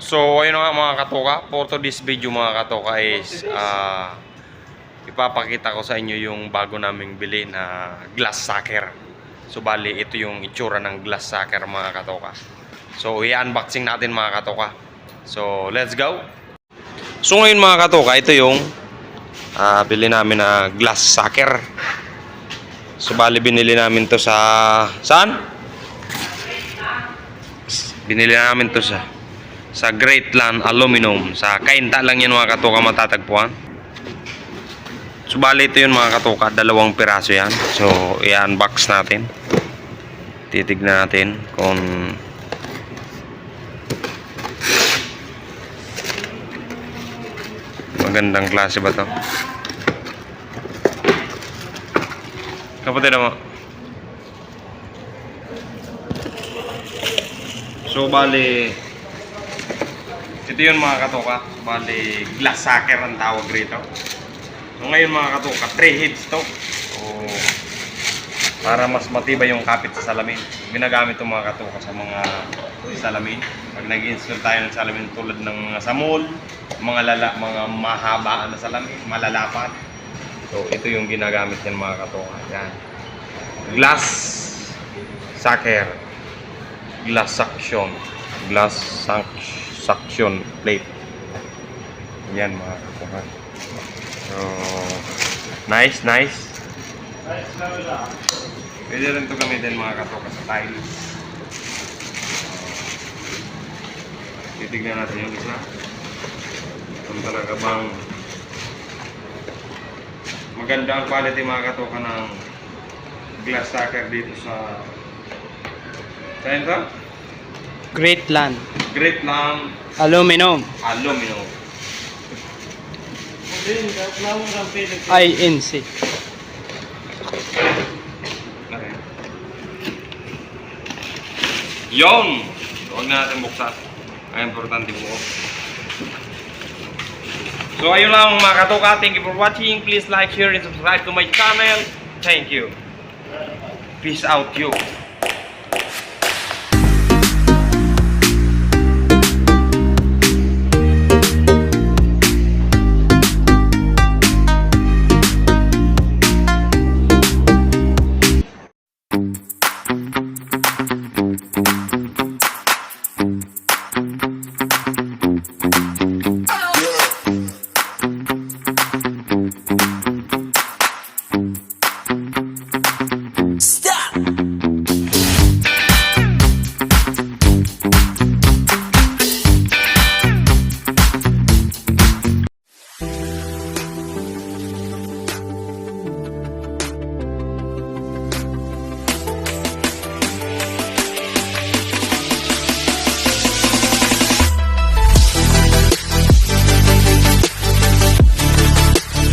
So ayun nga mga katoka, for this video mga katoka is ipapakita ko sa inyo yung bago naming bili na glass sucker. So bali ito yung itsura ng glass sucker mga katoka. So i-unboxing natin mga katoka. So let's go. So ngayon mga katoka, ito yung bili namin na glass sucker. So bali binili namin to sa saan? Binili namin to sa Greatland Aluminum. Sa Kainta lang yan mga katoka matatagpuan. So bali ito yun mga katoka, 2 piraso yan. So i-unbox natin. Titignan natin kung magandang klase ba to. Kapatid mo. So bali ito yun mga katoka. Bali glass sucker ang tawag rito. So ngayon mga katoka, 3 heads to. So para mas matibay yung kapit sa salamin. Ginagamit itong mga katoka sa mga salamin. Pag nag-install tayo ng salamin tulad ng sa mall, mga mahaba na salamin, malalapat. So ito yung ginagamit yan mga katoka. Yan. Glass sucker. Glass suction. Glass suction plate. Yan mga katoka. So nice. Pwede rin ito gamitin mga katoka sa tiles. Titignan natin yung isa. Kung talaga bang maganda ang quality mga katoka ng glass sucker dito sa saan ito? Greatland Aluminum. INC. Okay. Yon! Huwag na natin buksan. Ay, importante po. So, ayun lang mga katoka. Thank you for watching. Please like, share, and subscribe to my channel. Thank you. Peace out, you.